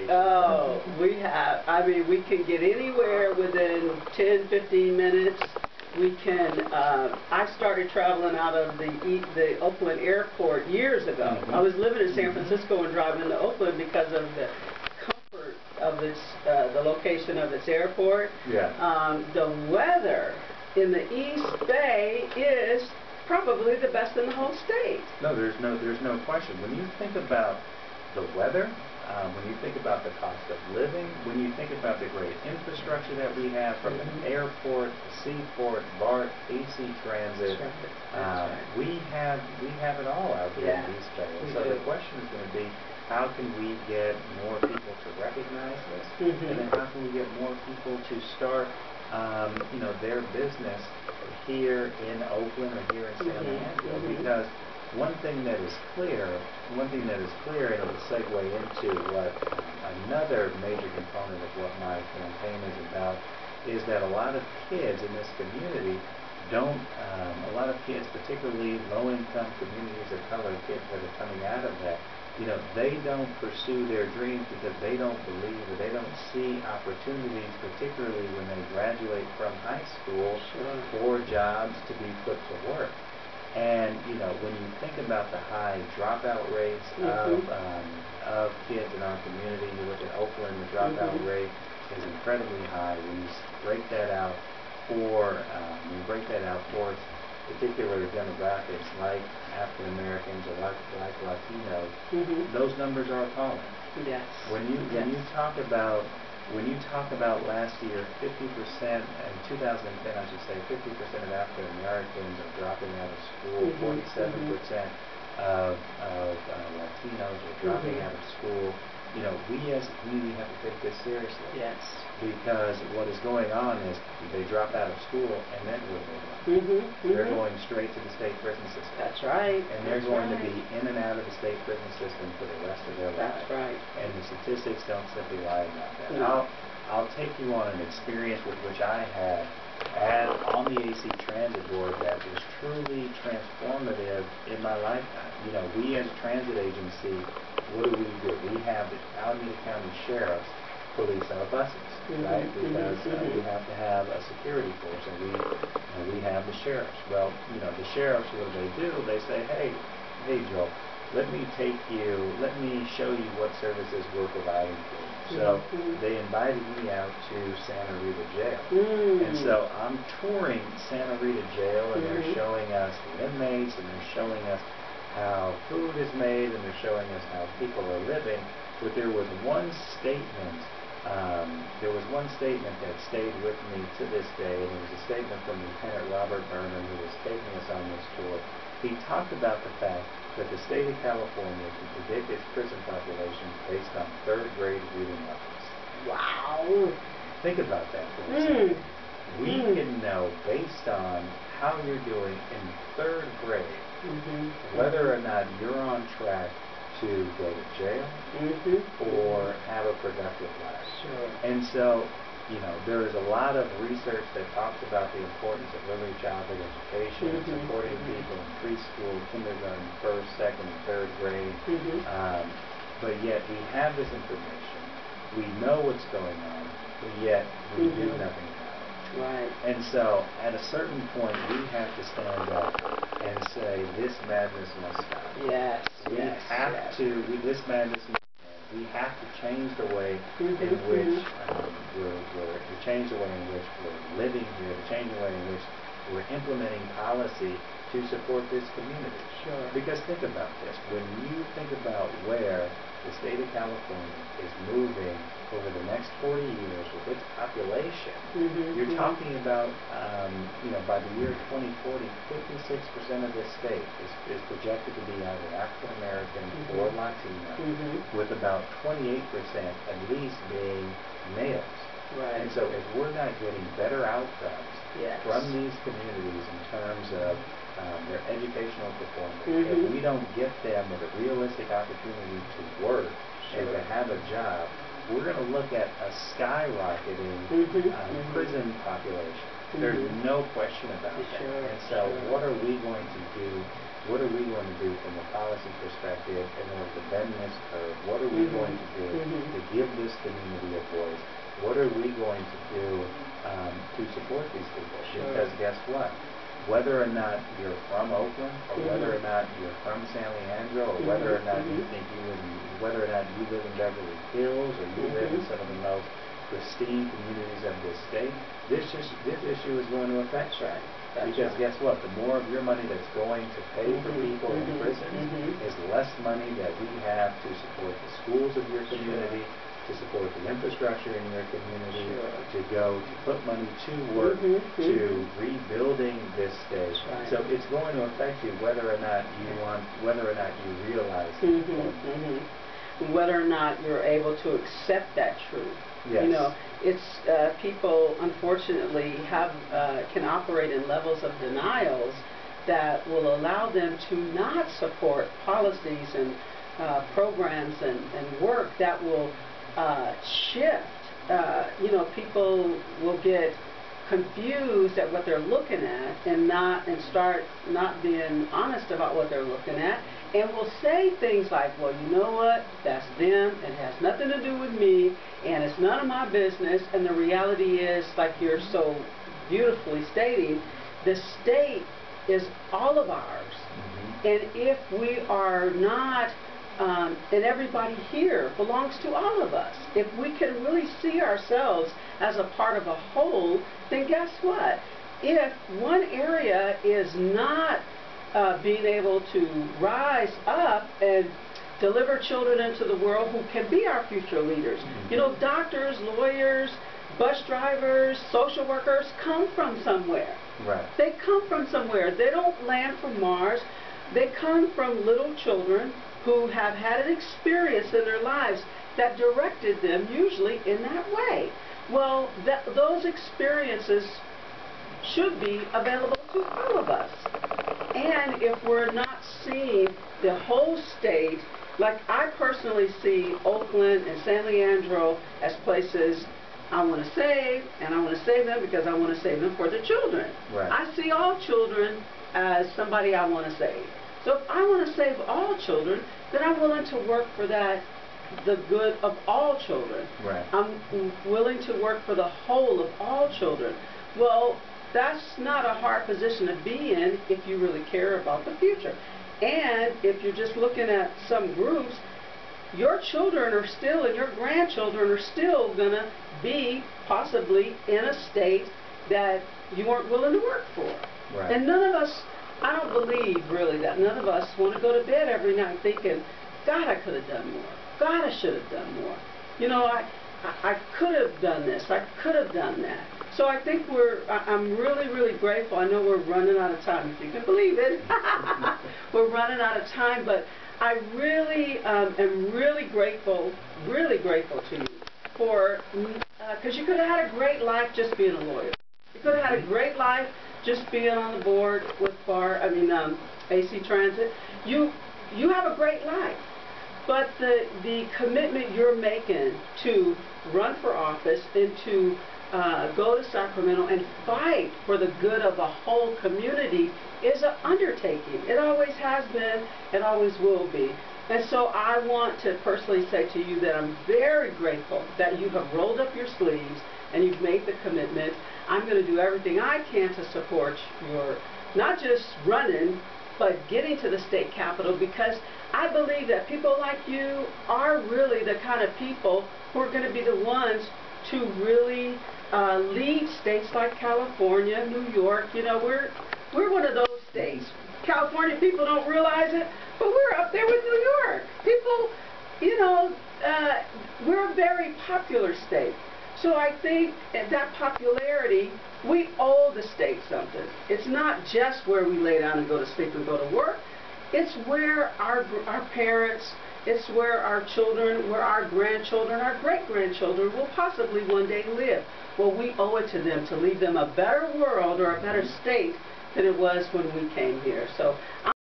location? Oh, we have. I mean, we can get anywhere within 10, 15 minutes. We can. I started traveling out of the Oakland airport years ago. I was living in San Francisco and driving to Oakland because of the comfort of its, the location of its airport. Yeah. The weather in the East Bay is probably the best in the whole state. No, there's no question. When you think about the weather, when you think about the cost of living, when you think about the great infrastructure that we have, from an airport, a seaport, BART, AC transit, we have it all out here in the East Bay. And so the question is going to be, how can we get more people to recognize this, and then how can we get more people to start, their business here in Oakland or here in San Leandro? Because one thing that is clear, and it'll segue into what another major component of what my campaign is about, is that a lot of kids in this community don't, a lot of kids, particularly low-income communities of color, kids that are coming out of that, they don't pursue their dreams because they don't believe, or they don't see opportunities, particularly when they graduate from high school, for jobs to be put to work. And when you think about the high dropout rates of kids in our community, you look at Oakland, the dropout rate is incredibly high. When you break that out for particular demographics like African Americans or like Latinos, those numbers are appalling. Yes. When you talk about last year, 50%, in 2010, I should say, 50% of African Americans are dropping out of school, 47% of Latinos are dropping out of school. We as a community have to take this seriously. Yes. Because what is going on is they drop out of school, and then what are they doing? They're going straight to the state prison system. That's right. And they're going to be in and out of the state prison system for the rest of their lives. That's right. And the statistics don't simply lie about that. No. I'll take you on an experience with which I had on the AC Transit Board that was truly transformative in my lifetime. We as a transit agency, what do? We have the Alameda County Sheriff's police our buses, right? Because we have to have a security force, and we have the sheriffs. Well, the sheriffs, what do? They say, hey, Joe, let me show you what services we're providing for you. So they invited me out to Santa Rita Jail. And so I'm touring Santa Rita Jail, and they're showing us the inmates, and they're showing us how food is made, and they're showing us how people are living. But there was one statement that stayed with me to this day, and it was a statement from Lieutenant Robert Burnham, who was taking us on this tour. He talked about the fact that the state of California can predict its prison population based on third-grade reading levels. Wow! Think about that for a second. We can know, based on how you're doing in third grade, whether or not you're on track to go to jail or have a productive life. Sure. And so, there is a lot of research that talks about the importance of early childhood education, supporting people in preschool, kindergarten, first, second, and third grade. But yet we have this information. We know what's going on, but yet we do nothing about it. Right. And so at a certain point, we have to stand up and say, this madness must stop. Yes. This madness must end. We have to change the way in which we're living here, to change the way in which we're implementing policy to support this community. Sure. Because think about this. When you think about where the state of California is moving over the next 40 years with its population, you're talking about, by the year 2040, 56% of this state is projected to be either African American or Latino, with about 28% at least being males. Right. And so if we're not getting better outcomes from these communities in terms of their educational performance, if we don't get them with a realistic opportunity to work and to have a job, we're going to look at a skyrocketing prison population. There's no question about that. And so what are we going to do? What are we going to do from a policy perspective in order to bend this curve? What are we going to do to give this community of boys, what are we going to do to support these people? Sure. Because guess what? Whether or not you're from Oakland, or whether or not you're from San Leandro, or whether or not you think you live in, whether or not you live in Beverly Hills, or you live in some of the most pristine communities of this state, this issue is going to affect you. Because guess what? The more of your money that's going to pay for people in prisons is less money that we have to support the schools of your community, to support the infrastructure in your community, to put money to work, to rebuilding this state. So it's going to affect you whether or not you realize it. Whether or not you're able to accept that truth. Yes. You know, it's people unfortunately can operate in levels of denials that will allow them to not support policies and programs and work that will shift. You know, people will get confused at what they're looking at and start not being honest about what they're looking at, and will say things like, well, you know what, that's them, it has nothing to do with me, and it's none of my business. And the reality is, like you're so beautifully stating, the state is all of ours. And if we are not, and everybody here belongs to all of us, if we can really see ourselves as a part of a whole, then guess what? If one area is not being able to rise up and deliver children into the world who can be our future leaders. You know, doctors, lawyers, bus drivers, social workers come from somewhere. Right. They come from somewhere. They don't land from Mars. They come from little children who have had an experience in their lives that directed them usually in that way. Well, those experiences should be available to all of us. And if we're not seeing the whole state, like I personally see Oakland and San Leandro as places I want to save, and I want to save them because I want to save them for the children. Right. I see all children as somebody I want to save. So if I want to save all children, then I'm willing to work for that, the good of all children. Right. I'm willing to work for the whole of all children. Well, that's not a hard position to be in if you really care about the future. And if you're just looking at some groups, your children are still, and your grandchildren are still going to be possibly in a state that you weren't willing to work for. Right. And none of us, I don't believe really that none of us want to go to bed every night thinking, God, I could have done more. God, I should have done more. You know, I could have done this. I could have done that. So I think I'm really, really grateful. I know we're running out of time, if you can believe it. We're running out of time, but I really am really grateful to you for, because you could have had a great life just being a lawyer. You could have had a great life just being on the board with AC Transit. You have a great life. But the commitment you're making to run for office and to go to Sacramento and fight for the good of a whole community is an undertaking. It always has been, it always will be. And so I want to personally say to you that I'm very grateful that you have rolled up your sleeves and you've made the commitment. I'm going to do everything I can to support your, not just running, but getting to the state capitol, because I believe that people like you are really the kind of people who are going to be the ones to really lead states like California, New York. You know, we're one of those states. California people don't realize it, but we're up there with New York. People, you know, we're a very popular state. So I think that popularity, we owe the state something. It's not just where we lay down and go to sleep and go to work. It's where our parents, it's where our children, where our grandchildren, our great-grandchildren will possibly one day live. Well, we owe it to them to leave them a better world or a better state than it was when we came here. So